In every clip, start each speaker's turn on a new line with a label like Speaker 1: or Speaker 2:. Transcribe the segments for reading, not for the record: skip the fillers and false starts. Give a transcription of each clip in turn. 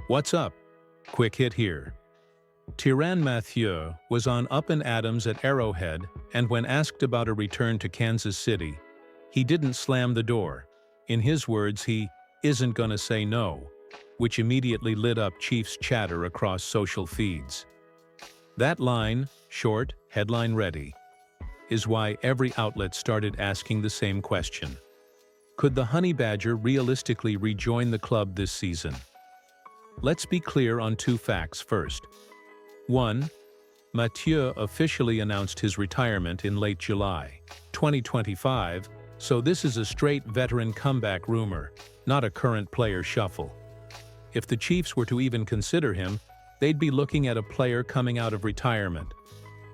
Speaker 1: What's up? Quick hit here. Tyrann Mathieu was on Up and Adams at Arrowhead, and when asked about a return to Kansas City, he didn't slam the door. In his words, he isn't gonna say no, which immediately lit up Chiefs chatter across social feeds. That line, short, headline ready, is why every outlet started asking the same question. Could the Honey Badger realistically rejoin the club this season? Let's be clear on two facts first. 1. Mathieu officially announced his retirement in late July 2025, so this is a straight veteran comeback rumor, not a current player shuffle. If the Chiefs were to even consider him, they'd be looking at a player coming out of retirement,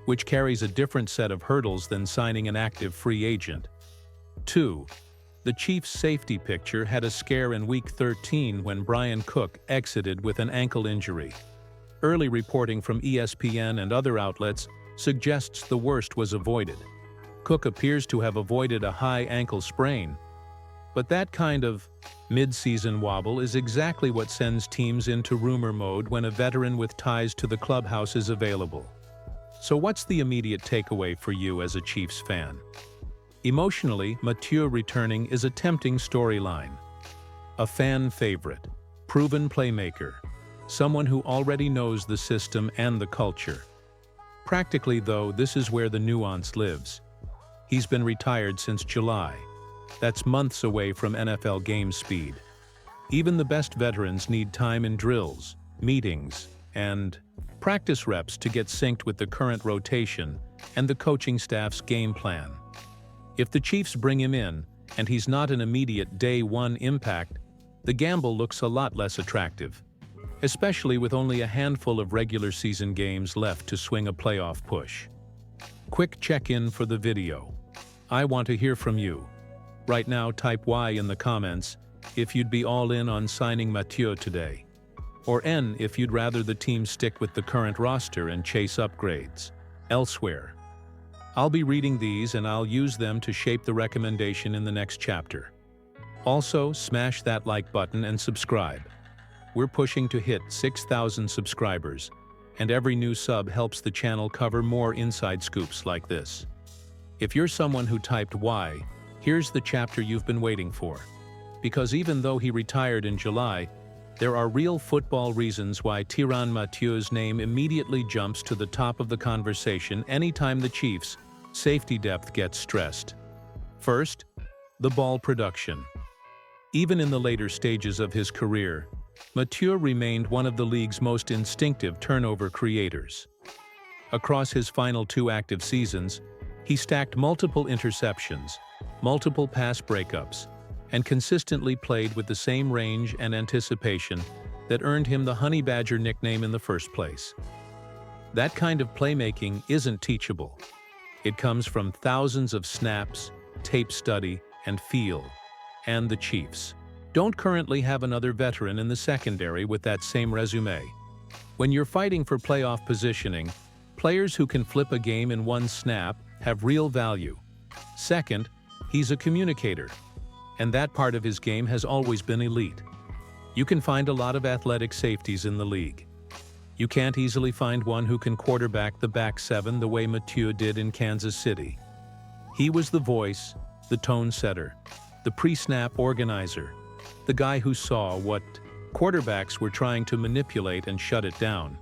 Speaker 1: which carries a different set of hurdles than signing an active free agent. 2. The Chiefs' safety picture had a scare in Week 13 when Brian Cook exited with an ankle injury. Early reporting from ESPN and other outlets suggests the worst was avoided. Cook appears to have avoided a high ankle sprain, but that kind of mid-season wobble is exactly what sends teams into rumor mode when a veteran with ties to the clubhouse is available. So what's the immediate takeaway for you as a Chiefs fan? Emotionally, Mathieu returning is a tempting storyline. A fan favorite, proven playmaker, someone who already knows the system and the culture. Practically, though, this is where the nuance lives. He's been retired since July. That's months away from NFL game speed. Even the best veterans need time in drills, meetings, and practice reps to get synced with the current rotation and the coaching staff's game plan. If the Chiefs bring him in, and he's not an immediate day one impact, the gamble looks a lot less attractive, especially with only a handful of regular season games left to swing a playoff push. Quick check-in for the video. I want to hear from you. Right now, type Y in the comments if you'd be all in on signing Mathieu today, or N if you'd rather the team stick with the current roster and chase upgrades elsewhere. I'll be reading these and I'll use them to shape the recommendation in the next chapter. Also, smash that like button and subscribe. We're pushing to hit 6,000 subscribers, and every new sub helps the channel cover more inside scoops like this. If you're someone who typed Y, here's the chapter you've been waiting for. Because even though he retired in July, there are real football reasons why Tyrann Mathieu's name immediately jumps to the top of the conversation anytime the Chiefs' safety depth gets stressed. First, the ball production. Even in the later stages of his career, Mathieu remained one of the league's most instinctive turnover creators. Across his final 2 active seasons, he stacked multiple interceptions, multiple pass breakups, and consistently played with the same range and anticipation that earned him the Honey Badger nickname in the first place. That kind of playmaking isn't teachable. It comes from thousands of snaps, tape study, and feel. And the Chiefs don't currently have another veteran in the secondary with that same resume. When you're fighting for playoff positioning, players who can flip a game in one snap have real value. Second, he's a communicator, and that part of his game has always been elite. You can find a lot of athletic safeties in the league. You can't easily find one who can quarterback the back seven the way Mathieu did in Kansas City. He was the voice, the tone setter, the pre-snap organizer, the guy who saw what quarterbacks were trying to manipulate and shut it down.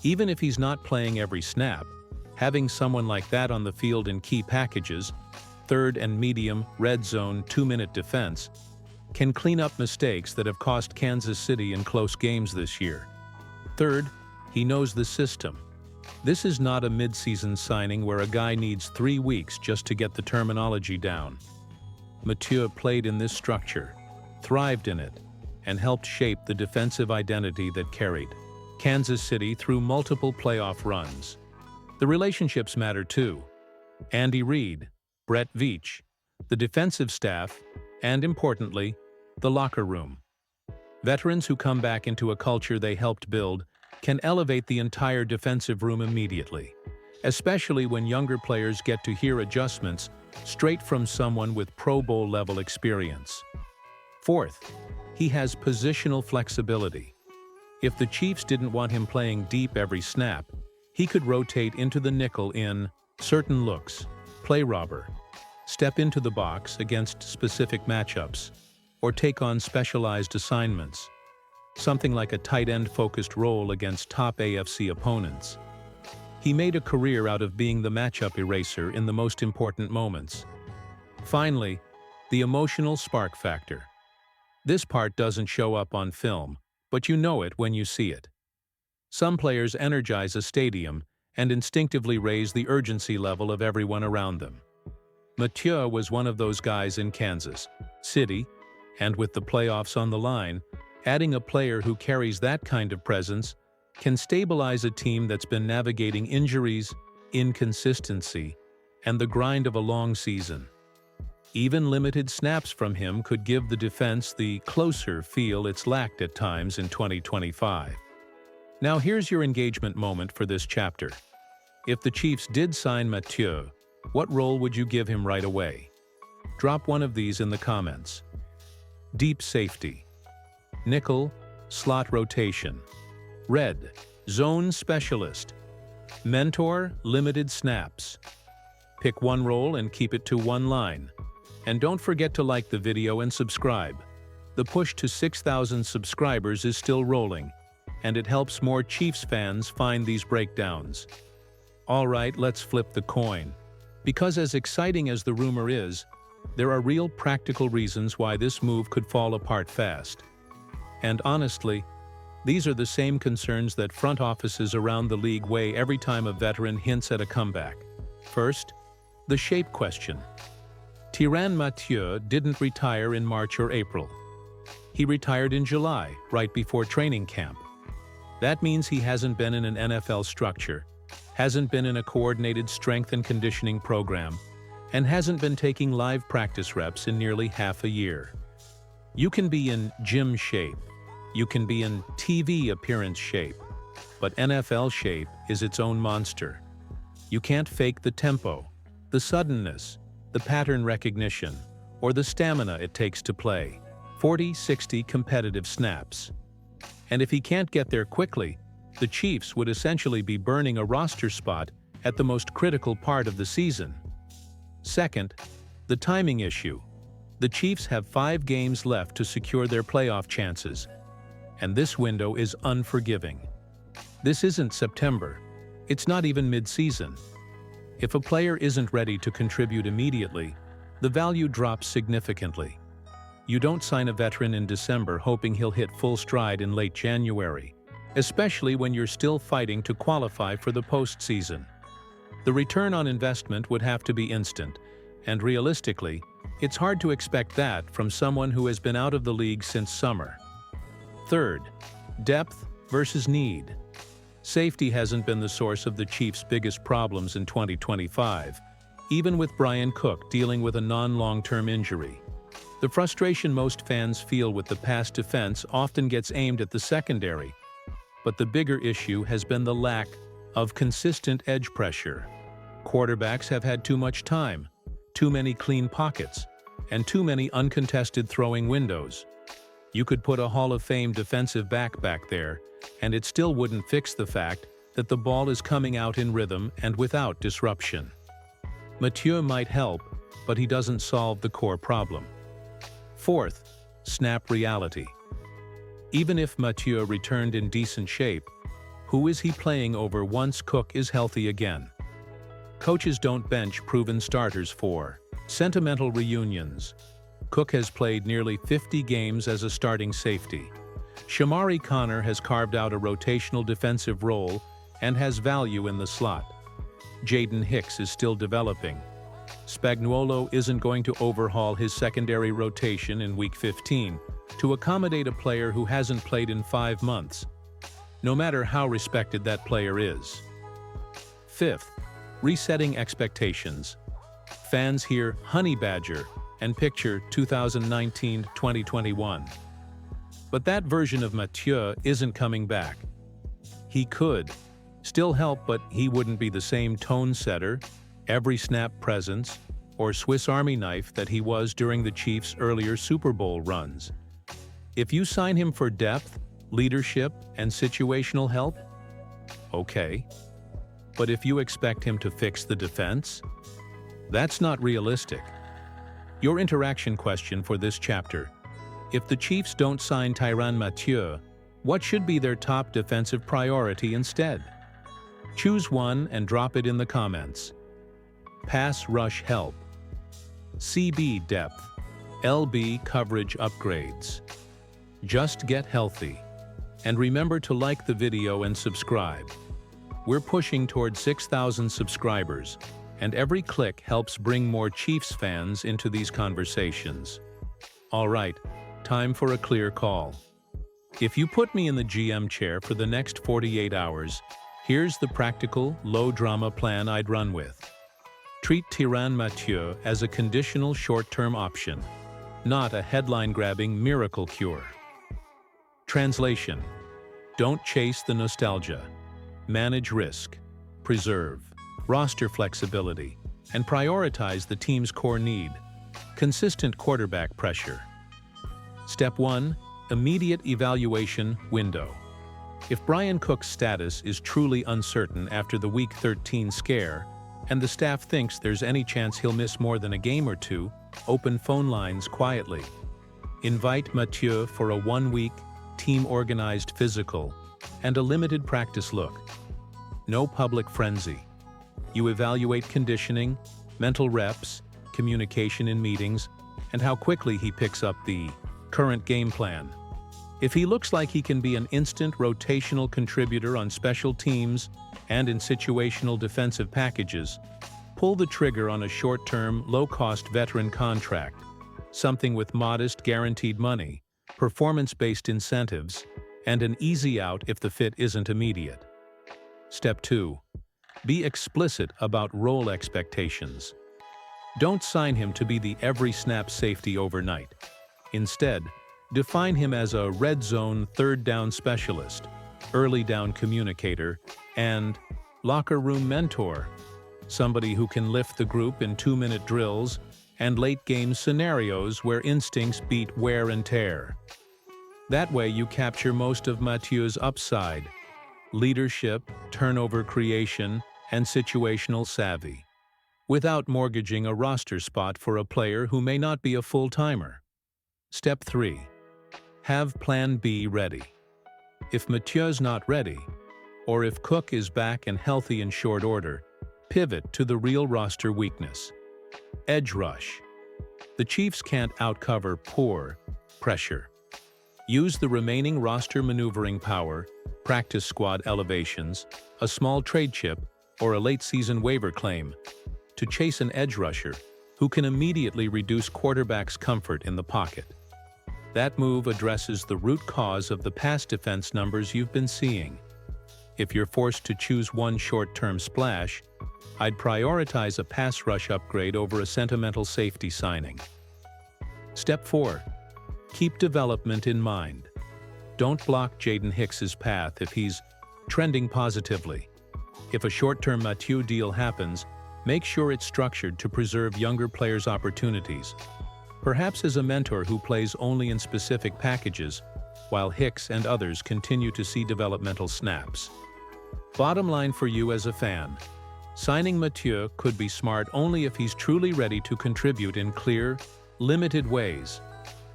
Speaker 1: Even if he's not playing every snap, having someone like that on the field in key packages, third and medium, red zone, 2-minute defense, can clean up mistakes that have cost Kansas City in close games this year. Third, he knows the system. This is not a mid-season signing where a guy needs 3 weeks just to get the terminology down. Mathieu played in this structure, thrived in it, and helped shape the defensive identity that carried Kansas City through multiple playoff runs. The relationships matter too. Andy Reid, Brett Veach, the defensive staff, and importantly, the locker room. Veterans who come back into a culture they helped build can elevate the entire defensive room immediately, especially when younger players get to hear adjustments straight from someone with Pro Bowl level experience. Fourth, he has positional flexibility. If the Chiefs didn't want him playing deep every snap, he could rotate into the nickel in certain looks, play robber, step into the box against specific matchups, or take on specialized assignments, something like a tight end-focused role against top AFC opponents. He made a career out of being the matchup eraser in the most important moments. Finally, the emotional spark factor. This part doesn't show up on film, but you know it when you see it. Some players energize a stadium and instinctively raise the urgency level of everyone around them. Mathieu was one of those guys in Kansas City, and with the playoffs on the line, adding a player who carries that kind of presence can stabilize a team that's been navigating injuries, inconsistency, and the grind of a long season. Even limited snaps from him could give the defense the closer feel it's lacked at times in 2025. Now here's your engagement moment for this chapter. If the Chiefs did sign Mathieu, what role would you give him right away? Drop one of these in the comments. Deep safety. Nickel, slot rotation. Red, zone specialist. Mentor, limited snaps. Pick one role and keep it to one line. And don't forget to like the video and subscribe. The push to 6,000 subscribers is still rolling, and it helps more Chiefs fans find these breakdowns. Alright, let's flip the coin. Because as exciting as the rumor is, there are real practical reasons why this move could fall apart fast. And honestly, these are the same concerns that front offices around the league weigh every time a veteran hints at a comeback. First, the shape question. Tyrann Mathieu didn't retire in March or April. He retired in July, right before training camp. That means he hasn't been in an NFL structure, hasn't been in a coordinated strength and conditioning program, and hasn't been taking live practice reps in nearly half a year. You can be in gym shape, you can be in TV appearance shape, but NFL shape is its own monster. You can't fake the tempo, the suddenness, the pattern recognition, or the stamina it takes to play 40, 60 competitive snaps. And if he can't get there quickly, the Chiefs would essentially be burning a roster spot at the most critical part of the season. Second, the timing issue. The Chiefs have 5 games left to secure their playoff chances, and this window is unforgiving. This isn't September. It's not even mid-season. If a player isn't ready to contribute immediately, the value drops significantly. You don't sign a veteran in December hoping he'll hit full stride in late January, especially when you're still fighting to qualify for the postseason. The return on investment would have to be instant, and realistically, it's hard to expect that from someone who has been out of the league since summer. Third, depth versus need. Safety hasn't been the source of the Chiefs' biggest problems in 2025, even with Brian Cook dealing with a non-long-term injury. The frustration most fans feel with the pass defense often gets aimed at the secondary, but the bigger issue has been the lack of consistent edge pressure. Quarterbacks have had too much time, too many clean pockets, and too many uncontested throwing windows. You could put a Hall of Fame defensive back there, and it still wouldn't fix the fact that the ball is coming out in rhythm and without disruption. Mathieu might help, but he doesn't solve the core problem. Fourth, snap reality. Even if Mathieu returned in decent shape, who is he playing over once Cook is healthy again? Coaches don't bench proven starters for sentimental reunions. Cook has played nearly 50 games as a starting safety. Shamari Connor has carved out a rotational defensive role and has value in the slot. Jaden Hicks is still developing. Spagnuolo isn't going to overhaul his secondary rotation in Week 15 to accommodate a player who hasn't played in 5 months, no matter how respected that player is. Fifth, resetting expectations. Fans hear Honey Badger and picture 2019-2021. But that version of Mathieu isn't coming back. He could still help, but he wouldn't be the same tone setter, every snap presence, or Swiss Army knife that he was during the Chiefs' earlier Super Bowl runs. If you sign him for depth, leadership, and situational help? Okay. But if you expect him to fix the defense? That's not realistic. Your interaction question for this chapter: if the Chiefs don't sign Tyrann Mathieu, what should be their top defensive priority instead? Choose one and drop it in the comments. Pass rush help, CB depth, LB coverage upgrades. Just get healthy. And remember to like the video and subscribe. We're pushing toward 6,000 subscribers, and every click helps bring more Chiefs fans into these conversations. All right, time for a clear call. If you put me in the GM chair for the next 48 hours, here's the practical, low-drama plan I'd run with. Treat Tyrann Mathieu as a conditional short-term option, not a headline-grabbing miracle cure. Translation: don't chase the nostalgia. Manage risk, preserve roster flexibility, and prioritize the team's core need: consistent quarterback pressure. Step 1. Immediate evaluation window. If Brian Cook's status is truly uncertain after the Week 13 scare, and the staff thinks there's any chance he'll miss more than a game or two, open phone lines quietly. Invite Mathieu for a 1-week, team-organized physical and a limited practice look. No public frenzy. You evaluate conditioning, mental reps, communication in meetings, and how quickly he picks up the current game plan. If he looks like he can be an instant rotational contributor on special teams and in situational defensive packages, pull the trigger on a short-term, low-cost veteran contract, something with modest guaranteed money, performance-based incentives, and an easy out if the fit isn't immediate. Step 2. Be explicit about role expectations. Don't sign him to be the every-snap safety overnight. Instead, define him as a red zone third down specialist, early down communicator, and locker room mentor, somebody who can lift the group in 2-minute drills and late-game scenarios where instincts beat wear and tear. That way you capture most of Mathieu's upside: leadership, turnover creation, and situational savvy, without mortgaging a roster spot for a player who may not be a full-timer. Step 3. Have Plan B ready. If Mathieu's not ready, or if Cook is back and healthy in short order, pivot to the real roster weakness: edge rush. The Chiefs can't outcover poor pressure. Use the remaining roster maneuvering power, practice squad elevations, a small trade chip, or a late-season waiver claim to chase an edge rusher who can immediately reduce quarterback's comfort in the pocket. That move addresses the root cause of the pass defense numbers you've been seeing. If you're forced to choose one short-term splash, I'd prioritize a pass rush upgrade over a sentimental safety signing. Step 4. Keep development in mind. Don't block Jaden Hicks's path if he's trending positively. If a short-term Mathieu deal happens, make sure it's structured to preserve younger players' opportunities, perhaps as a mentor who plays only in specific packages, while Hicks and others continue to see developmental snaps. Bottom line for you as a fan: signing Mathieu could be smart only if he's truly ready to contribute in clear, limited ways,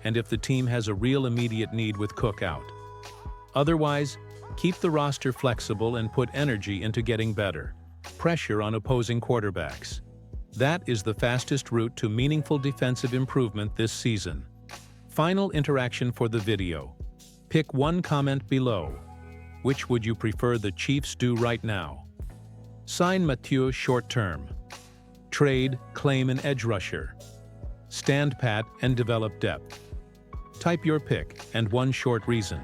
Speaker 1: and if the team has a real immediate need with Cook out. Otherwise, keep the roster flexible and put energy into getting better. Pressure on opposing quarterbacks. That is the fastest route to meaningful defensive improvement this season. Final interaction for the video. Pick one comment below. Which would you prefer the Chiefs do right now? Sign Mathieu short-term. Trade, claim an edge rusher. Stand pat and develop depth. Type your pick and one short reason.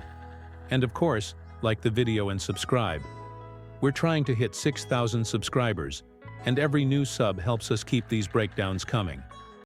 Speaker 1: And of course, like the video and subscribe. We're trying to hit 6,000 subscribers, and every new sub helps us keep these breakdowns coming.